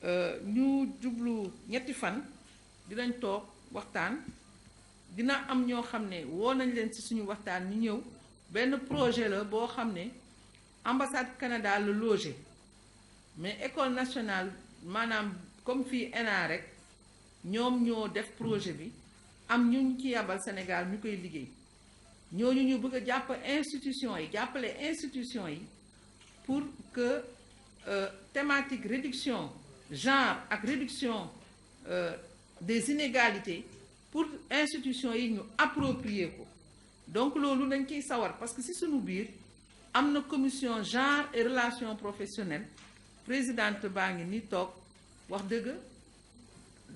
ñu jublu ñetti fan dinañ toog waxtaan dina am ñoo xam ne woo nañ leen ci suñu waxtaan ñu ñëw benn projet la boo xam ne ambassade Canada la logé mais école nationale maanaam comme fii ENA rek ñoom ñoo def projet bi am ñu ci yabal Sénégal ñu koy liggéey ñooñu ñu bëgg a jàpp institution yi jàppale institution yi pour que thématique réduction genre ak réduction des inégalités pour institution yi ñu approprier ko donc loolu dañ ciy sawar parce que ci sunu biir am na commission genre et relations professionnelles présidente baa ngi ni toog wax dëgg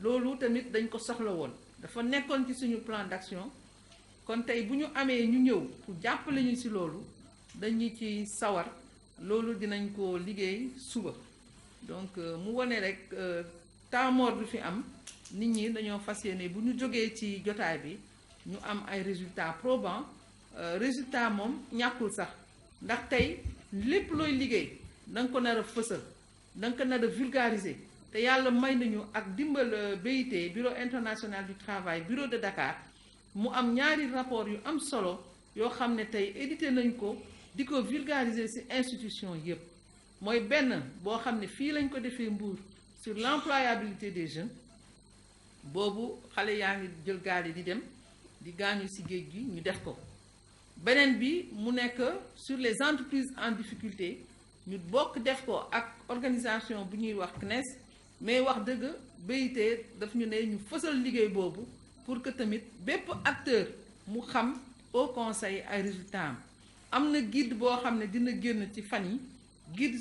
loolu tamit dañ ko soxla woon dafa nekkoon ci suñu plan d'action kon tey bu ñu amee ñu ñëw pour jàppale ñu ci loolu dañu ci sawar loolu dinañ ko liggéey suba donc mu wone rek temps mort du fi am nit ñi dañoo fas yéene bu ñu jógee ci jotaay bi ñu am ay résultats probants résultat moom ñàkkul sax ndax tey lépp looy liggéey da nga ko nar a fësal da nga ko nar a vulgariser te yàlla may nañu ak dimbal BIT bureau international du travail bureau de Dakar mu am ñaari rapport yu am solo yoo xam ne tey édité nañ ko di ko vulgariser ci institution yépp mooy benn boo xam ne fii lañ ko defee Mbour sur l'employabilité des jeunes boobu xale yaa ngi jël gaal yi di dem di gaañu ci géej gi ñu def ko beneen bi mu nekk sur les entreprises en difficulté ñu bokk def ko ak organisation bu ñuy wax CNES mais wax dëgg BIT daf ñu ne ñu fësal liggéey boobu pour que tamit bépp acteur mu xam au conseil ay résultats am na guide boo xam ne dina génn ci fan yi guide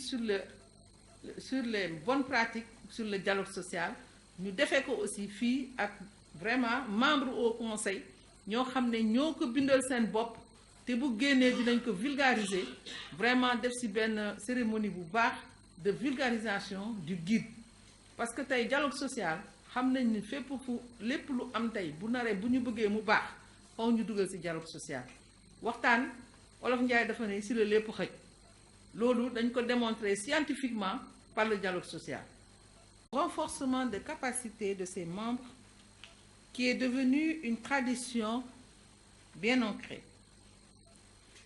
sur les bonnes pratiques sur le dialogue social ñu defee ko aussi fii ak vraiment membre au conseil ñoo xam ne ñoo ko bindal seen bopp te bu génnee dinañ ko vulgariser vraiment def ci benn cérémonie bu baax de vulgarisation du guide parce que tey dialogue social xam nañ ni fépp fu lépp lu am tey bu naree bu ñu bëggee mu baax xaw ñu dugal ci dialogue social waxtaan Wolof Njaay dafa ne ci la lépp xëj loolu dañ ko démontrer scientifiquement par le dialogue social. Renforcement de capacité de ses membres qui est devenu une tradition bien ancrée.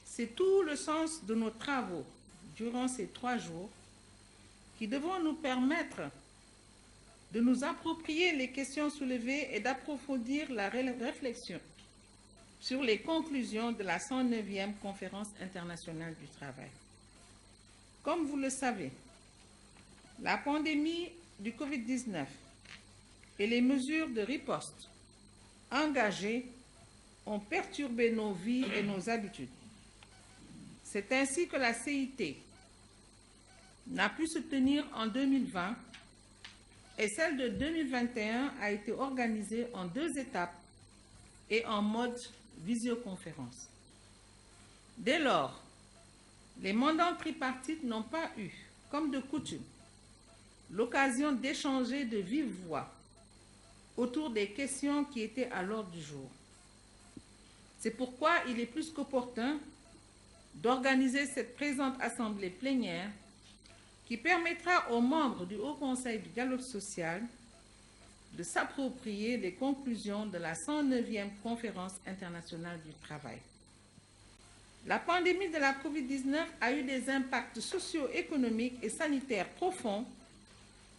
C'est tout le sens de nos travaux durant ces 3 jours qui devront nous permettre de nous approprier les questions soulevées et d'approfondir la réflexion sur les conclusions de la 109e conférence internationale du travail. Comme vous le savez, la pandémie du Covid-19 et les mesures de riposte engagées ont perturbé nos vies et nos habitudes. C'est ainsi que la CIT n'a pu se tenir en 2020 et celle de 2021 a été organisée en 2 étapes et en mode visioconférence. Dès lors, les mandants tripartites n'ont pas eu, comme de coutume, l'occasion d'échanger de vive voix autour des questions qui étaient à l'ordre du jour. C'est pourquoi il est plus qu'opportun d'organiser cette présente assemblée plénière qui permettra aux membres du Haut Conseil du dialogue social de s'approprier les conclusions de la 109e conférence internationale du travail. La pandémie de la Covid-19 a eu des impacts socio-économiques et sanitaires profonds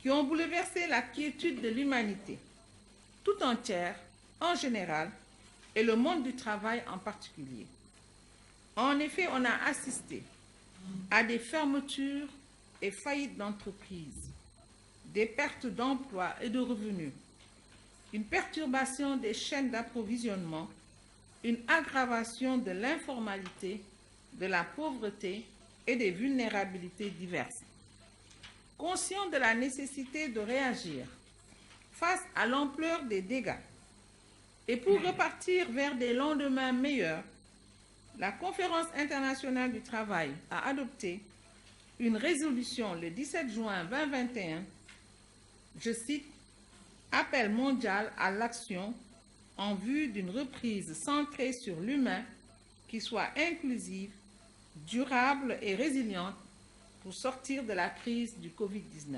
qui ont bouleversé la quiétude de l'humanité tout entière, en général, et le monde du travail en particulier. En effet, on a assisté à des fermetures et faillites d'entreprises, des pertes d'emplois et de revenus, une perturbation des chaînes d'approvisionnement, une aggravation de l'informalité, de la pauvreté et des vulnérabilités diverses. Conscient de la nécessité de réagir face à l'ampleur des dégâts et pour repartir vers des lendemains meilleurs, la Conférence internationale du travail a adopté une résolution le 17 juin 2021, je cite, « Appel mondial à l'action en vue d'une reprise centrée sur l'humain qui soit inclusive, durable et résiliente pour sortir de la crise du Covid-19. »